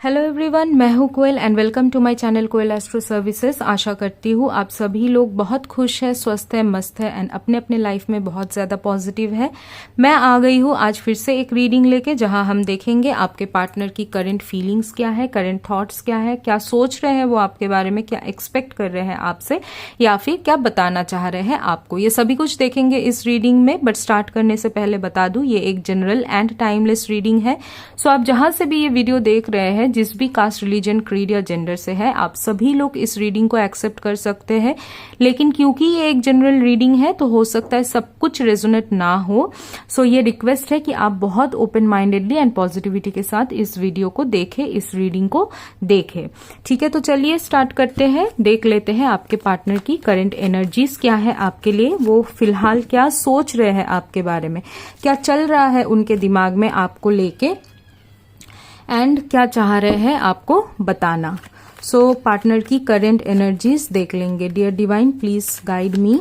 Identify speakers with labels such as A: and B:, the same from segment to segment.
A: Hello everyone, मैं हूं Koyal and welcome to my channel Koyal astro services. आशा करती हूँ आप सभी लोग बहुत खुश है, स्वस्थ है, मस्त है एंड अपने अपने लाइफ में बहुत ज़्यादा पॉजिटिव है। मैं आ गई हूँ आज फिर से एक रीडिंग लेके, जहां हम देखेंगे आपके पार्टनर की करंट फीलिंग्स क्या है, करंट थॉट्स क्या है, क्या सोच रहे हैं वो आपके बारे में, क्या एक्सपेक्ट कर रहे हैं आपसे या फिर क्या बताना चाह रहे हैं आपको। ये सभी कुछ देखेंगे इस रीडिंग में। बट स्टार्ट करने से पहले बता दूं, ये एक जनरल एंड टाइमलेस रीडिंग है। सो आप जहां से भी ये वीडियो देख रहे हैं, जिस भी कास्ट, रिलीजन, क्रीड या जेंडर से है, आप सभी लोग इस रीडिंग को एक्सेप्ट कर सकते हैं। लेकिन क्योंकि ये एक जनरल रीडिंग है तो हो सकता है सब कुछ रेजोनेट ना हो। सो ये रिक्वेस्ट है कि आप बहुत ओपन माइंडेडली एंड पॉजिटिविटी के साथ इस वीडियो को देखें, इस रीडिंग को देखें। ठीक है, तो चलिए स्टार्ट करते हैं। देख लेते हैं आपके पार्टनर की करंट एनर्जीज क्या है आपके लिए, वो फिलहाल क्या सोच रहे हैं आपके बारे में, क्या चल रहा है उनके दिमाग में आपको लेके एंड क्या चाह रहे हैं आपको बताना। सो पार्टनर की करंट एनर्जीज देख लेंगे। Dear divine, please guide me.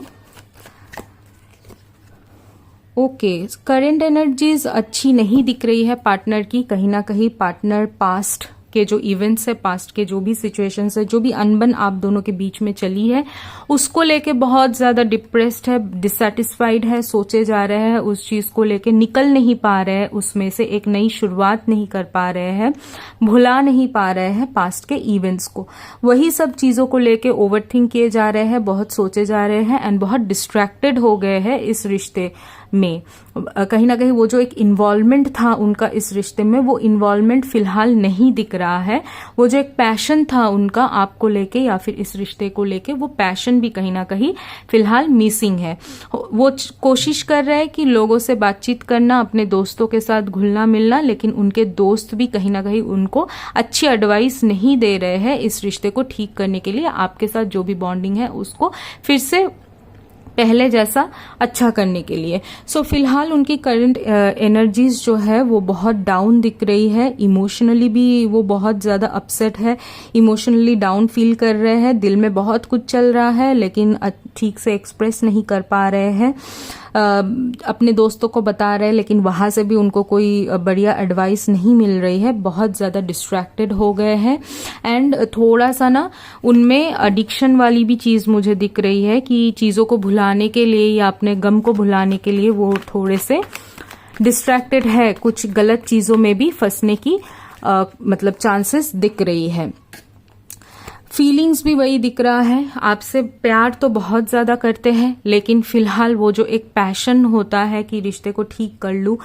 A: Okay, current energies अच्छी नहीं दिख रही है पार्टनर की। कहीं ना कहीं पार्टनर पास्ट के जो इवेंट्स है, पास्ट के जो भी सिचुएशंस है, जो भी अनबन आप दोनों के बीच में चली है, उसको लेके बहुत ज्यादा डिप्रेस्ड है, डिससेटिस्फाइड है, सोचे जा रहे हैं उस चीज को लेके, निकल नहीं पा रहे हैं उसमें से, एक नई शुरुआत नहीं कर पा रहे हैं, भुला नहीं पा रहे हैं पास्ट के इवेंट्स को। वही सब चीजों को लेके ओवरथिंक किए जा रहे हैं, बहुत सोचे जा रहे हैं एंड बहुत डिस्ट्रैक्टेड हो गए हैं इस रिश्ते में। कहीं ना कहीं वो जो एक इन्वॉल्वमेंट था उनका इस रिश्ते में, वो इन्वॉल्वमेंट फिलहाल नहीं दिख रहा है। वो जो एक पैशन था उनका आपको लेके या फिर इस रिश्ते को लेके, वो पैशन भी कहीं ना कहीं फिलहाल मिसिंग है। वो कोशिश कर रहे हैं कि लोगों से बातचीत करना, अपने दोस्तों के साथ घुलना मिलना, लेकिन उनके दोस्त भी कहीं ना कहीं उनको अच्छी एडवाइस नहीं दे रहे हैं इस रिश्ते को ठीक करने के लिए, आपके साथ जो भी बॉन्डिंग है उसको फिर से पहले जैसा अच्छा करने के लिए। सो फिलहाल उनकी करंट एनर्जीज जो है वो बहुत डाउन दिख रही है। इमोशनली भी वो बहुत ज्यादा अपसेट है, इमोशनली डाउन फील कर रहे हैं। दिल में बहुत कुछ चल रहा है लेकिन ठीक से एक्सप्रेस नहीं कर पा रहे हैं। अपने दोस्तों को बता रहे हैं लेकिन वहां से भी उनको कोई बढ़िया एडवाइस नहीं मिल रही है। बहुत ज्यादा डिस्ट्रैक्टेड हो गए हैं एंड थोड़ा सा ना उनमें एडिक्शन वाली भी चीज मुझे दिख रही है कि चीजों को भुलाने के लिए या अपने गम को भुलाने के लिए वो थोड़े से डिस्ट्रैक्टेड है, कुछ गलत चीजों में भी फंसने की मतलब चांसेस दिख रही है। फीलिंग्स भी वही दिख रहा है, आपसे प्यार तो बहुत ज्यादा करते हैं लेकिन फिलहाल वो जो एक पैशन होता है कि रिश्ते को ठीक कर लूं,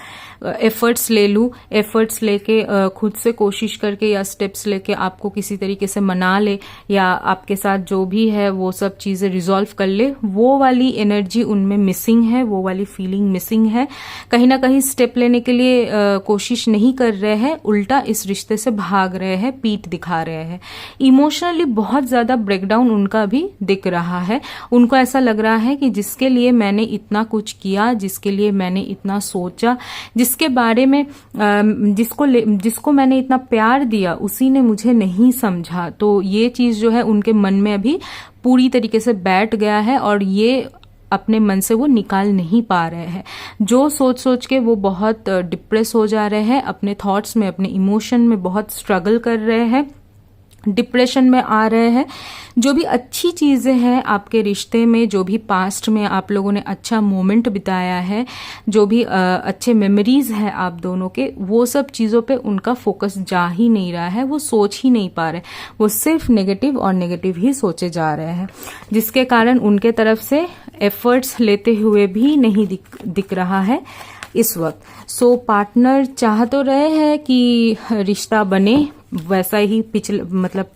A: एफर्ट्स ले लूं, एफर्ट्स लेके खुद से कोशिश करके या स्टेप्स लेके आपको किसी तरीके से मना ले या आपके साथ जो भी है वो सब चीजें रिजॉल्व कर ले, वो वाली एनर्जी उनमें मिसिंग है, वो वाली फीलिंग मिसिंग है। कहीं ना कहीं स्टेप लेने के लिए कोशिश नहीं कर रहे हैं, उल्टा इस रिश्ते से भाग रहे हैं, पीठ दिखा रहे हैं। इमोशनली बहुत ज्यादा ब्रेकडाउन उनका भी दिख रहा है। उनको ऐसा लग रहा है कि जिसके लिए मैंने इतना कुछ किया, जिसके लिए मैंने इतना सोचा, जिसके बारे में जिसको मैंने इतना प्यार दिया, उसी ने मुझे नहीं समझा। तो ये चीज जो है उनके मन में अभी पूरी तरीके से बैठ गया है और ये अपने मन से वो निकाल नहीं पा रहे हैं। जो सोच सोच के वो बहुत डिप्रेस हो जा रहे हैं, अपने थॉट्स में, अपने इमोशन में बहुत स्ट्रगल कर रहे हैं, डिप्रेशन में आ रहे हैं। जो भी अच्छी चीजें हैं आपके रिश्ते में, जो भी पास्ट में आप लोगों ने अच्छा मोमेंट बिताया है, जो भी अच्छे मेमोरीज है आप दोनों के, वो सब चीजों पे उनका फोकस जा ही नहीं रहा है, वो सोच ही नहीं पा रहे, वो सिर्फ नेगेटिव और नेगेटिव ही सोचे जा रहे हैं, जिसके कारण उनके तरफ से एफर्ट्स लेते हुए भी नहीं दिख रहा है इस वक्त। सो पार्टनर चाह तो रहे हैं कि रिश्ता बने, वैसा ही पिछले मतलब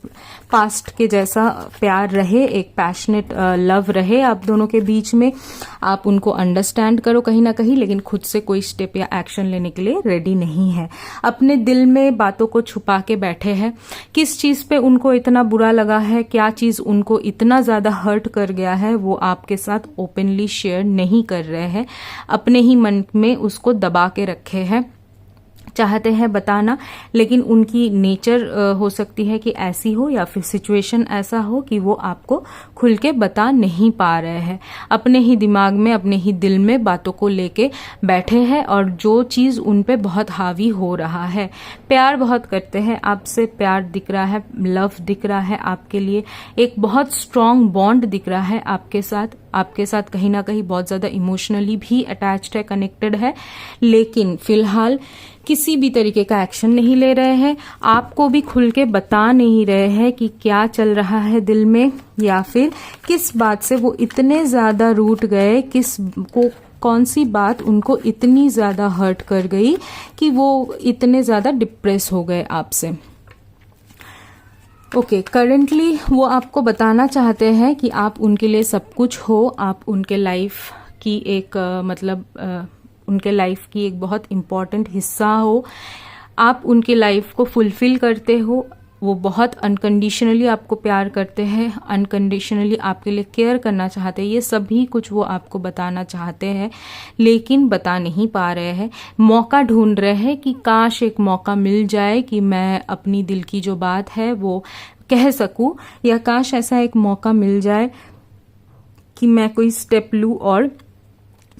A: पास्ट के जैसा प्यार रहे, एक पैशनेट लव रहे आप दोनों के बीच में, आप उनको अंडरस्टैंड करो कहीं ना कहीं, लेकिन खुद से कोई स्टेप या एक्शन लेने के लिए रेडी नहीं है। अपने दिल में बातों को छुपा के बैठे हैं। किस चीज पे उनको इतना बुरा लगा है, क्या चीज उनको इतना ज्यादा हर्ट कर गया है, वो आपके साथ ओपनली शेयर नहीं कर रहे हैं, अपने ही मन में उसको दबा के रखे हैं। चाहते हैं बताना, लेकिन उनकी नेचर हो सकती है कि ऐसी हो या फिर सिचुएशन ऐसा हो कि वो आपको खुल के बता नहीं पा रहे हैं। अपने ही दिमाग में, अपने ही दिल में बातों को लेके बैठे हैं और जो चीज उन पे बहुत हावी हो रहा है। प्यार बहुत करते हैं आपसे, प्यार दिख रहा है, लव दिख रहा है आपके लिए, एक बहुत स्ट्रांग बॉन्ड दिख रहा है आपके साथ कहीं ना कहीं बहुत ज्यादा इमोशनली भी अटैच्ड है, कनेक्टेड है, लेकिन फिलहाल किसी भी तरीके का एक्शन नहीं ले रहे हैं। आपको भी खुल के बता नहीं रहे हैं कि क्या चल रहा है दिल में, या फिर किस बात से वो इतने ज्यादा रूठ गए, कौन सी बात उनको इतनी ज्यादा हर्ट कर गई कि वो इतने ज्यादा डिप्रेस हो गए आपसे। ओके, करंटली वो आपको बताना चाहते हैं कि आप उनके लिए सब कुछ हो, आप उनके लाइफ की एक उनके लाइफ की एक बहुत इम्पॉर्टेंट हिस्सा हो, आप उनके लाइफ को फुलफिल करते हो, वो बहुत अनकंडीशनली आपको प्यार करते हैं, अनकंडीशनली आपके लिए केयर करना चाहते हैं। ये सभी कुछ वो आपको बताना चाहते हैं, लेकिन बता नहीं पा रहे हैं। मौका ढूंढ रहे हैं कि काश एक मौका मिल जाए कि मैं अपनी दिल की जो बात है वो कह सकूं, या काश ऐसा एक मौका मिल जाए कि मैं कोई स्टेप लूं और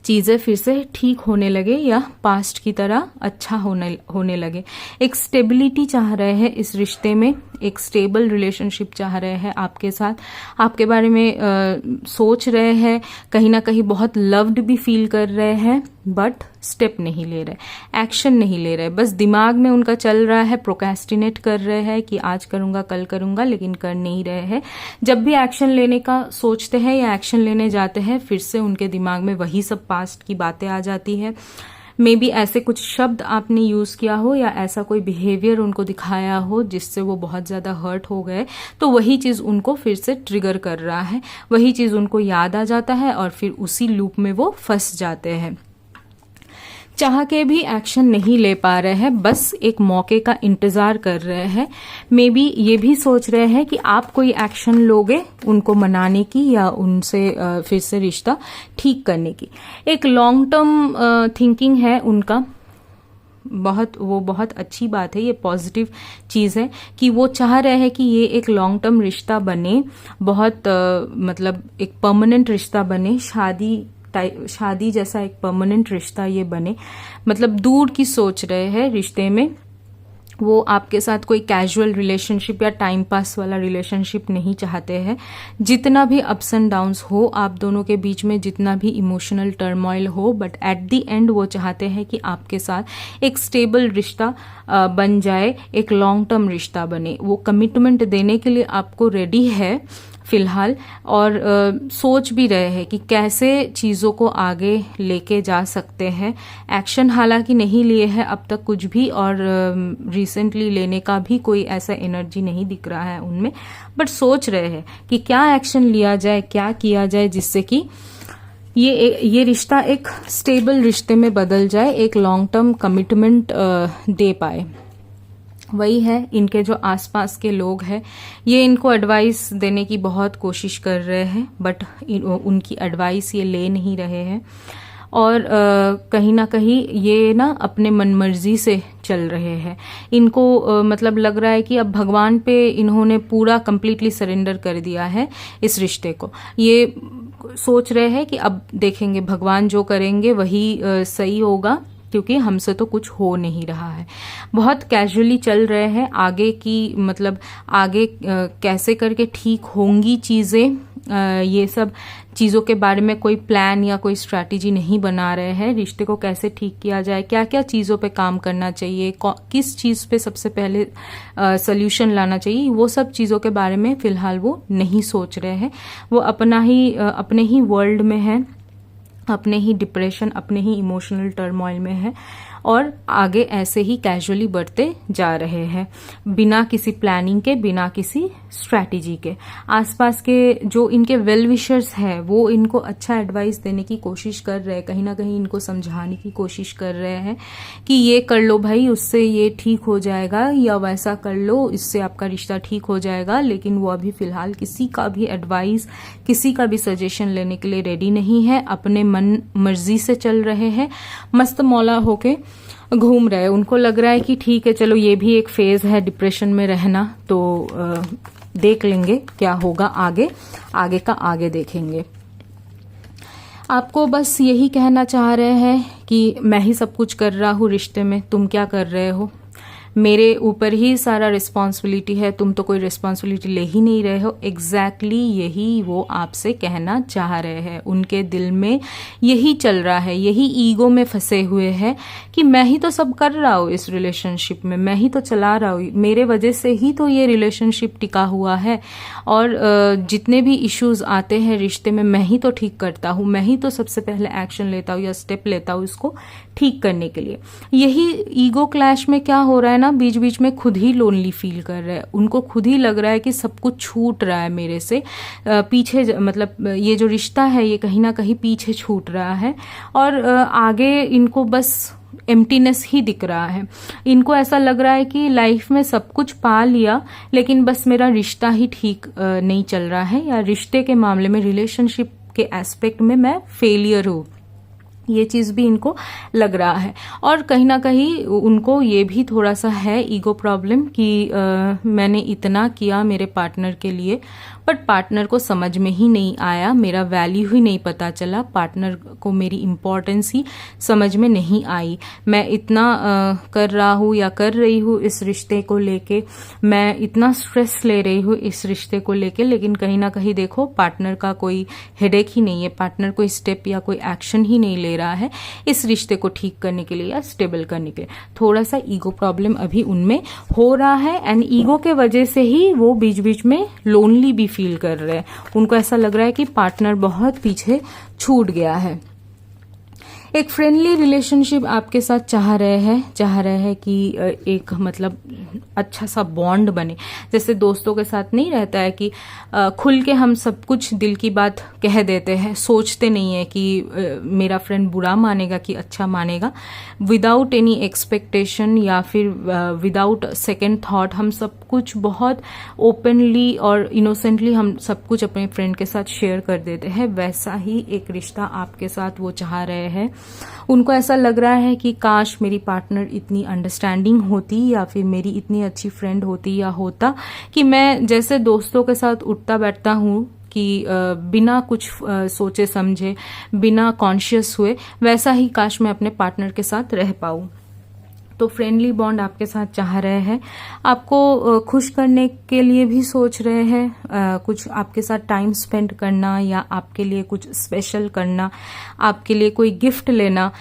A: चीजें फिर से ठीक होने लगे या पास्ट की तरह अच्छा होने लगे। एक स्टेबिलिटी चाह रहे हैं इस रिश्ते में, एक स्टेबल रिलेशनशिप चाह रहे हैं आपके साथ, आपके बारे में सोच रहे हैं, कहीं ना कहीं बहुत लव्ड भी फील कर रहे हैं, बट स्टेप नहीं ले रहे, एक्शन नहीं ले रहे, बस दिमाग में उनका चल रहा है, प्रोक्रेस्टिनेट कर रहे हैं कि आज करूंगा कल करूंगा, लेकिन कर नहीं रहे हैं। जब भी एक्शन लेने का सोचते हैं या एक्शन लेने जाते हैं, फिर से उनके दिमाग में वही सब पास्ट की बातें आ जाती है। मे बी ऐसे कुछ शब्द आपने यूज किया हो या ऐसा कोई बिहेवियर उनको दिखाया हो जिससे वो बहुत ज्यादा हर्ट हो गए, तो वही चीज उनको फिर से ट्रिगर कर रहा है, वही चीज उनको याद आ जाता है और फिर उसी लूप में वो फंस जाते हैं। चाह के भी एक्शन नहीं ले पा रहे हैं, बस एक मौके का इंतजार कर रहे हैं। मे बी ये भी सोच रहे हैं कि आप कोई एक्शन लोगे उनको मनाने की या उनसे फिर से रिश्ता ठीक करने की। एक लॉन्ग टर्म थिंकिंग है उनका, वो बहुत अच्छी बात है, ये पॉजिटिव चीज है कि वो चाह रहे हैं कि ये एक लॉन्ग टर्म रिश्ता बने, बहुत एक परमानेंट रिश्ता बने, शादी जैसा एक परमानेंट रिश्ता ये बने। दूर की सोच रहे हैं रिश्ते में, वो आपके साथ कोई कैजुअल रिलेशनशिप या टाइम पास वाला रिलेशनशिप नहीं चाहते हैं। जितना भी अप्स एंड डाउन्स हो आप दोनों के बीच में, जितना भी इमोशनल टर्मोइल हो, बट एट द एंड वो चाहते हैं कि आपके साथ एक स्टेबल रिश्ता बन जाए, एक लॉन्ग टर्म रिश्ता बने। वो कमिटमेंट देने के लिए आपको रेडी है फिलहाल, और सोच भी रहे हैं कि कैसे चीजों को आगे लेके जा सकते हैं। एक्शन हालांकि नहीं लिए है अब तक कुछ भी, और रिसेंटली लेने का भी कोई ऐसा एनर्जी नहीं दिख रहा है उनमें, बट सोच रहे हैं कि क्या एक्शन लिया जाए, क्या किया जाए जिससे कि ये रिश्ता एक स्टेबल रिश्ते में बदल जाए, एक लॉन्ग टर्म कमिटमेंट दे पाए। वही है, इनके जो आसपास के लोग हैं ये इनको एडवाइस देने की बहुत कोशिश कर रहे हैं, बट उनकी एडवाइस ये ले नहीं रहे हैं, और कहीं ना कहीं ये ना अपने मनमर्जी से चल रहे हैं। इनको लग रहा है कि अब भगवान पे इन्होंने पूरा कंप्लीटली सरेंडर कर दिया है इस रिश्ते को। ये सोच रहे हैं कि अब देखेंगे भगवान जो करेंगे वही सही होगा, क्योंकि हमसे तो कुछ हो नहीं रहा है। बहुत कैजुअली चल रहे हैं, आगे की आगे कैसे करके ठीक होंगी चीजें, ये सब चीजों के बारे में कोई प्लान या कोई स्ट्रैटेजी नहीं बना रहे हैं। रिश्ते को कैसे ठीक किया जाए, क्या क्या चीजों पे काम करना चाहिए, किस चीज पे सबसे पहले सोल्यूशन लाना चाहिए, वो सब चीजों के बारे में फिलहाल वो नहीं सोच रहे हैं। वो अपने ही वर्ल्ड में है, अपने ही डिप्रेशन, अपने ही इमोशनल टर्मोइल में है, और आगे ऐसे ही कैजुअली बढ़ते जा रहे हैं, बिना किसी प्लानिंग के, बिना किसी स्ट्रैटेजी के। आसपास के जो इनके वेल विशर्स हैं वो इनको अच्छा एडवाइस देने की कोशिश कर रहे हैं, कहीं ना कहीं इनको समझाने की कोशिश कर रहे हैं कि ये कर लो भाई, उससे ये ठीक हो जाएगा, या वैसा कर लो, इससे आपका रिश्ता ठीक हो जाएगा। लेकिन वो अभी फिलहाल किसी का भी एडवाइस, किसी का भी सजेशन लेने के लिए रेडी नहीं है, अपने मन मर्जी से चल रहे हैं, मस्त मौला होके घूम रहे हैं। उनको लग रहा है कि ठीक है, चलो ये भी एक फेज है डिप्रेशन में रहना, तो देख लेंगे क्या होगा आगे, आगे का आगे देखेंगे। आपको बस यही कहना चाह रहे हैं कि मैं ही सब कुछ कर रहा हूँ रिश्ते में, तुम क्या कर रहे हो, मेरे ऊपर ही सारा रिस्पॉन्सिबिलिटी है, तुम तो कोई रिस्पॉन्सिबिलिटी ले ही नहीं रहे हो। एग्जैक्टली यही वो आपसे कहना चाह रहे हैं। उनके दिल में यही चल रहा है, यही ईगो में फंसे हुए हैं कि मैं ही तो सब कर रहा हूँ इस रिलेशनशिप में, मैं ही तो चला रहा हूँ, मेरे वजह से ही तो ये रिलेशनशिप टिका हुआ है, और जितने भी इश्यूज आते हैं रिश्ते में मैं ही तो ठीक करता हूँ, मैं ही तो सबसे पहले एक्शन लेता हूँ या स्टेप लेता हूँ इसको ठीक करने के लिए। यही ईगो क्लैश में क्या हो रहा है ना, बीच बीच में खुद ही लोनली फील कर रहे हैं। उनको खुद ही लग रहा है कि सब कुछ छूट रहा है मेरे से, पीछे मतलब ये जो रिश्ता है ये कहीं ना कहीं पीछे छूट रहा है, और आगे इनको बस एम्प्टीनेस ही दिख रहा है। इनको ऐसा लग रहा है कि लाइफ में सब कुछ पा लिया, लेकिन बस मेरा रिश्ता ही ठीक नहीं चल रहा है, या रिश्ते के मामले में, रिलेशनशिप के एस्पेक्ट में मैं फेलियर हूँ, ये चीज भी इनको लग रहा है। और कहीं ना कहीं उनको ये भी थोड़ा सा है ईगो प्रॉब्लम कि मैंने इतना किया मेरे पार्टनर के लिए, बट पार्टनर को समझ में ही नहीं आया, मेरा वैल्यू ही नहीं पता चला, पार्टनर को मेरी इम्पोर्टेंस ही समझ में नहीं आई। मैं इतना कर रहा हूँ या कर रही हूँ इस रिश्ते को लेके, मैं इतना स्ट्रेस ले रही हूँ इस रिश्ते को लेके, लेकिन कहीं ना कहीं देखो पार्टनर का कोई हेडेक ही नहीं है, पार्टनर कोई स्टेप या कोई एक्शन ही नहीं ले रहा है इस रिश्ते को ठीक करने के लिए या स्टेबल करने के लिए। थोड़ा सा ईगो प्रॉब्लम अभी उनमें हो रहा है, एंड ईगो के वजह से ही वो बीच बीच में लोनली भी फील कर रहे हैं। उनको ऐसा लग रहा है कि पार्टनर बहुत पीछे छूट गया है। एक फ्रेंडली रिलेशनशिप आपके साथ चाह रहे हैं कि एक मतलब अच्छा सा बॉन्ड बने, जैसे दोस्तों के साथ नहीं रहता है कि खुल के हम सब कुछ दिल की बात कह देते हैं, सोचते नहीं है कि मेरा फ्रेंड बुरा मानेगा कि अच्छा मानेगा, विदाउट एनी एक्सपेक्टेशन या फिर विदाउट सेकेंड थॉट हम सब कुछ बहुत ओपनली और इनोसेंटली हम सब कुछ अपने फ्रेंड के साथ शेयर कर देते हैं। वैसा ही एक रिश्ता आपके साथ वो चाह रहे हैं। उनको ऐसा लग रहा है कि काश मेरी पार्टनर इतनी अंडरस्टैंडिंग होती, या फिर मेरी इतनी अच्छी फ्रेंड होती या होता, कि मैं जैसे दोस्तों के साथ उठता बैठता हूँ कि बिना कुछ सोचे समझे, बिना कॉन्शियस हुए, वैसा ही काश मैं अपने पार्टनर के साथ रह पाऊँ। तो फ्रेंडली बॉन्ड आपके साथ चाह रहे हैं, आपको खुश करने के लिए भी सोच रहे हैं, कुछ आपके साथ टाइम स्पेंड करना या आपके लिए कुछ स्पेशल करना, आपके लिए कोई गिफ्ट लेना,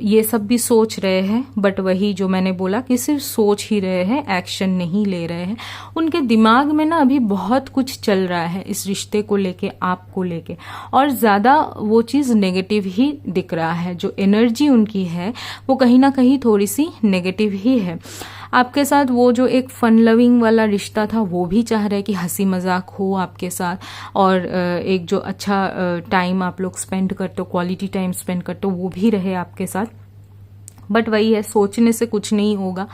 A: ये सब भी सोच रहे हैं। बट वही जो मैंने बोला कि सिर्फ सोच ही रहे हैं, एक्शन नहीं ले रहे हैं। उनके दिमाग में ना अभी बहुत कुछ चल रहा है इस रिश्ते को लेके, आपको लेके, और ज्यादा वो चीज नेगेटिव ही दिख रहा है। जो एनर्जी उनकी है वो कहीं ना कहीं थोड़ी सी नेगेटिव ही है। आपके साथ वो जो एक फन लविंग वाला रिश्ता था वो भी चाह रहे हैं कि हंसी मजाक हो आपके साथ, और एक जो अच्छा टाइम आप लोग स्पेंड करते हो, क्वालिटी टाइम स्पेंड करते हो, वो भी रहे आपके साथ। बट वही है, सोचने से कुछ नहीं होगा,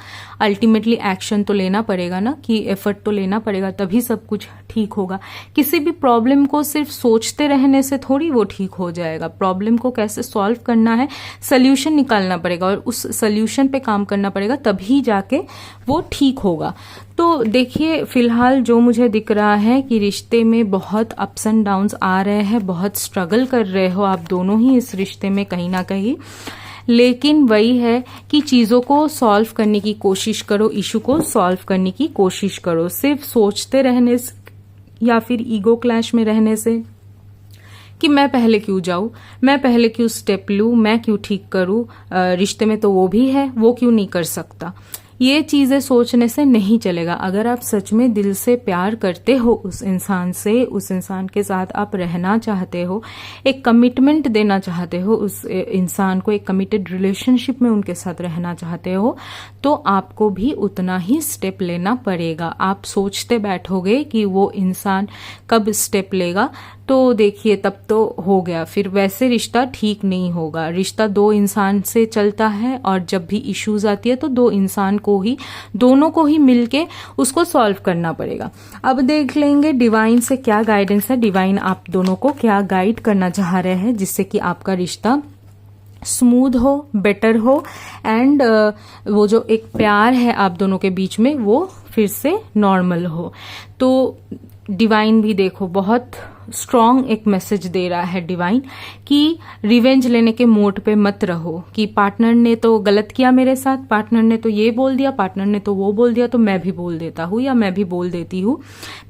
A: अल्टीमेटली एक्शन तो लेना पड़ेगा ना, कि एफर्ट तो लेना पड़ेगा, तभी सब कुछ ठीक होगा। किसी भी प्रॉब्लम को सिर्फ सोचते रहने से थोड़ी वो ठीक हो जाएगा। प्रॉब्लम को कैसे सॉल्व करना है, सोल्यूशन निकालना पड़ेगा और उस सोल्यूशन पे काम करना पड़ेगा, तभी जाके वो ठीक होगा। तो देखिए, फिलहाल जो मुझे दिख रहा है कि रिश्ते में बहुत अप्स एंड डाउन्स आ रहे हैं, बहुत स्ट्रगल कर रहे हो आप दोनों ही इस रिश्ते में कहीं ना कहीं, लेकिन वही है कि चीजों को सॉल्व करने की कोशिश करो, इशू को सॉल्व करने की कोशिश करो। सिर्फ सोचते रहने से या फिर ईगो क्लैश में रहने से कि मैं पहले क्यों जाऊं, मैं पहले क्यों स्टेप लूं, मैं क्यों ठीक करूं, रिश्ते में तो वो भी है, वो क्यों नहीं कर सकता, ये चीजें सोचने से नहीं चलेगा। अगर आप सच में दिल से प्यार करते हो उस इंसान से, उस इंसान के साथ आप रहना चाहते हो, एक कमिटमेंट देना चाहते हो उस इंसान को, एक कमिटेड रिलेशनशिप में उनके साथ रहना चाहते हो, तो आपको भी उतना ही स्टेप लेना पड़ेगा। आप सोचते बैठोगे कि वो इंसान कब स्टेप लेगा, तो देखिए तब तो हो गया, फिर वैसे रिश्ता ठीक नहीं होगा। रिश्ता दो इंसान से चलता है, और जब भी इश्यूज आती है तो दो इंसान को ही, दोनों को ही मिलके उसको सॉल्व करना पड़ेगा। अब देख लेंगे डिवाइन से क्या गाइडेंस है, डिवाइन आप दोनों को क्या गाइड करना चाह रहे हैं जिससे कि आपका रिश्ता स्मूथ हो, बेटर हो, एंड वो जो एक प्यार है आप दोनों के बीच में वो फिर से नॉर्मल हो। तो डिवाइन भी देखो बहुत स्ट्रॉन्ग एक मैसेज दे रहा है डिवाइन कि रिवेंज लेने के मोड पे मत रहो कि पार्टनर ने तो गलत किया मेरे साथ, पार्टनर ने तो ये बोल दिया, पार्टनर ने तो वो बोल दिया, तो मैं भी बोल देता हूँ या मैं भी बोल देती हूँ,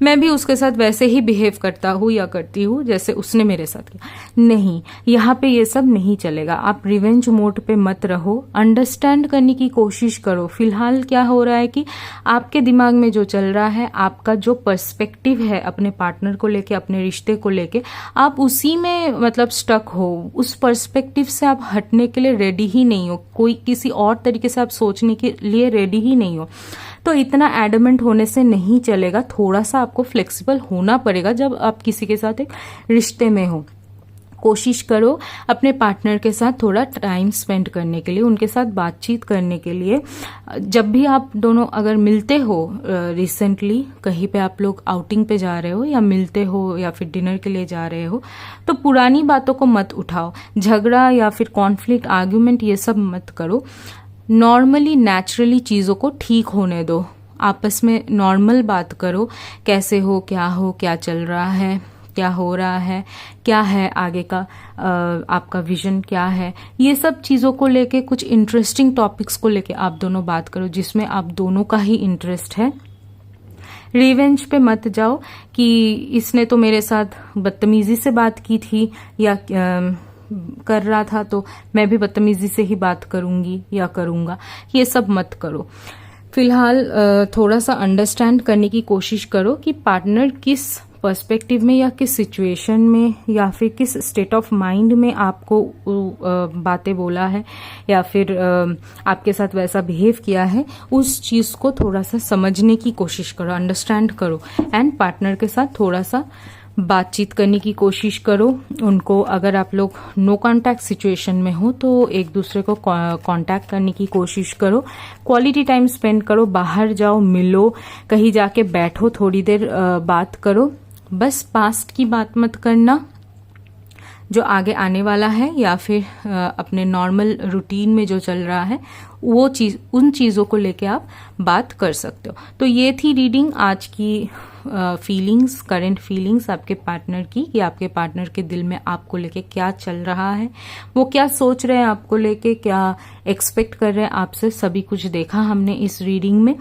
A: मैं भी उसके साथ वैसे ही बिहेव करता हूँ या करती हूँ जैसे उसने मेरे साथ किया। नहीं, यहाँ पे ये सब नहीं चलेगा। आप रिवेंज मोड पे मत रहो, अंडरस्टैंड करने की कोशिश करो। फिलहाल क्या हो रहा है कि आपके दिमाग में जो चल रहा है, आपका जो पर्सपेक्टिव है अपने पार्टनर को लेके, अपने रिश्ते को लेके, आप उसी में मतलब स्टक हो। उस पर्सपेक्टिव से आप हटने के लिए रेडी ही नहीं हो, कोई किसी और तरीके से आप सोचने के लिए रेडी ही नहीं हो। तो इतना एडमेंट होने से नहीं चलेगा, थोड़ा सा आपको फ्लेक्सिबल होना पड़ेगा जब आप किसी के साथ एक रिश्ते में हो। कोशिश करो अपने पार्टनर के साथ थोड़ा टाइम स्पेंड करने के लिए, उनके साथ बातचीत करने के लिए। जब भी आप दोनों अगर मिलते हो, रिसेंटली कहीं पे आप लोग आउटिंग पे जा रहे हो या मिलते हो या फिर डिनर के लिए जा रहे हो, तो पुरानी बातों को मत उठाओ। झगड़ा या फिर कॉन्फ्लिक्ट, आर्ग्यूमेंट ये सब मत करो। नॉर्मली नेचुरली चीज़ों को ठीक होने दो। आपस में नॉर्मल बात करो, कैसे हो, क्या चल रहा है, क्या हो रहा है, क्या है आगे का आपका विजन क्या है। ये सब चीज़ों को लेके, कुछ इंटरेस्टिंग टॉपिक्स को लेके आप दोनों बात करो जिसमें आप दोनों का ही इंटरेस्ट है। रिवेंज पे मत जाओ कि इसने तो मेरे साथ बदतमीजी से बात की थी या कर रहा था तो मैं भी बदतमीजी से ही बात करूंगी या करूंगा, ये सब मत करो। फिलहाल थोड़ा सा अंडरस्टैंड करने की कोशिश करो कि पार्टनर किस पर्सपेक्टिव में या किस सिचुएशन में या फिर किस स्टेट ऑफ माइंड में आपको बातें बोला है या फिर आपके साथ वैसा बिहेव किया है, उस चीज को थोड़ा सा समझने की कोशिश करो, अंडरस्टैंड करो, एंड पार्टनर के साथ थोड़ा सा बातचीत करने की कोशिश करो। उनको, अगर आप लोग नो कांटेक्ट सिचुएशन में हो तो एक दूसरे को कांटेक्ट करने की कोशिश करो। क्वालिटी टाइम स्पेंड करो, बाहर जाओ, मिलो, कहीं जाके बैठो, थोड़ी देर बात करो। बस पास्ट की बात मत करना, जो आगे आने वाला है या फिर अपने नॉर्मल रूटीन में जो चल रहा है वो चीज, उन चीजों को लेके आप बात कर सकते हो। तो ये थी रीडिंग आज की फीलिंग्स, करंट फीलिंग्स आपके पार्टनर की, कि आपके पार्टनर के दिल में आपको लेके क्या चल रहा है, वो क्या सोच रहे हैं आपको लेके, क्या एक्सपेक्ट कर रहे हैं आपसे, सभी कुछ देखा हमने इस रीडिंग में।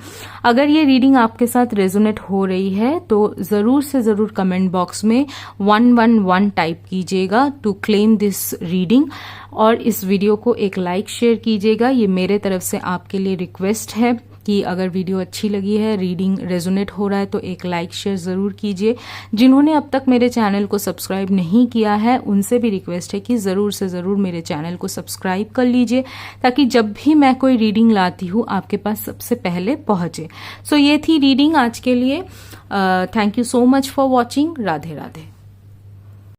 A: अगर ये रीडिंग आपके साथ रेजोनेट हो रही है तो जरूर से जरूर कमेंट बॉक्स में 111 टाइप कीजिएगा टू क्लेम दिस रीडिंग, और इस वीडियो को एक लाइक शेयर कीजिएगा। ये मेरे तरफ से आपके लिए रिक्वेस्ट है कि अगर वीडियो अच्छी लगी है, रीडिंग रेजोनेट हो रहा है तो एक लाइक शेयर जरूर कीजिए। जिन्होंने अब तक मेरे चैनल को सब्सक्राइब नहीं किया है उनसे भी रिक्वेस्ट है कि जरूर से जरूर मेरे चैनल को सब्सक्राइब कर लीजिए, ताकि जब भी मैं कोई रीडिंग लाती हूँ आपके पास सबसे पहले पहुंचे। सो ये थी रीडिंग आज के लिए। Thank you so much for watching. Radhe Radhe.